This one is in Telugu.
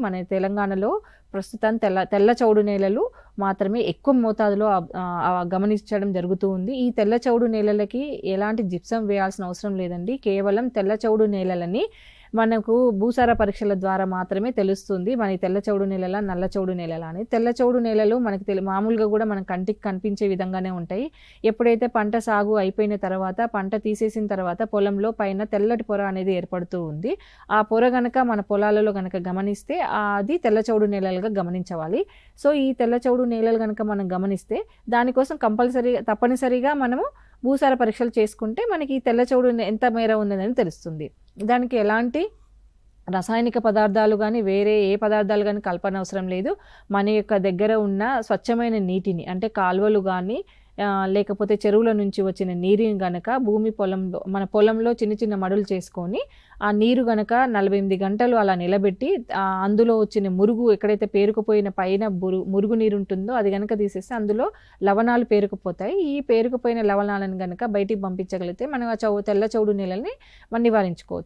మన తెలంగాణలో ప్రస్తుతం తెల్ల చౌడు నేలలు మాత్రమే ఎక్కువ మోతాదులో గమనించడం జరుగుతూ ఉంది. ఈ తెల్ల చౌడు నేలలకి ఎలాంటి జిప్సం వేయాల్సిన అవసరం లేదండి. కేవలం తెల్ల చౌడు నేలలని మనకు భూసార పరీక్షల ద్వారా మాత్రమే తెలుస్తుంది మన తెల్ల చౌడు నేలల నల్ల చౌడు నేలల అని. తెల్ల చౌడు నేలలు మనకి మామూలుగా కూడా మన కంటికి కనిపించే విధంగానే ఉంటాయి. ఎప్పుడైతే పంట సాగు అయిపోయిన తర్వాత, పంట తీసేసిన తర్వాత పొలంలో పైన తెల్లటి పొర అనేది ఏర్పడుతూ ఉంది. ఆ పొర గనక మన పొలాలలో గనక గమనిస్తే అది తెల్ల చౌడు నేలలుగా గమనించవాలి. సో ఈ తెల్ల చౌడు నేలలు గనక మనం గమనిస్తే దానికోసం తప్పనిసరిగా మనము భూసార పరీక్షలు చేసుకుంటే మనకి ఈ తెల్ల చౌడు ఎంత మేర ఉందని తెలుస్తుంది. దానికి ఎలాంటి రసాయనిక పదార్థాలు కానీ వేరే ఏ పదార్థాలు కానీ కలపన అవసరం లేదు. మన యొక్క దగ్గర ఉన్న స్వచ్ఛమైన నీటిని, అంటే కాలువలు కానీ లేకపోతే చెరువుల నుంచి వచ్చిన నీరుని గనక మన పొలంలో చిన్న చిన్న మడులు చేసుకొని ఆ నీరు గనక 48 గంటలు అలా నిలబెట్టి అందులో వచ్చిన మురుగు, ఎక్కడైతే పేరుకుపోయిన పైన మురుగు నీరు ఉంటుందో అది గనక తీసేస్తే అందులో లవణాలు పేరుకుపోతాయి. ఈ పేరుకుపోయిన లవణాలను గనక బయటికి పంపించగలిగితే మనం తెల్ల చౌడు నేలని మనం నివారించుకోవచ్చు.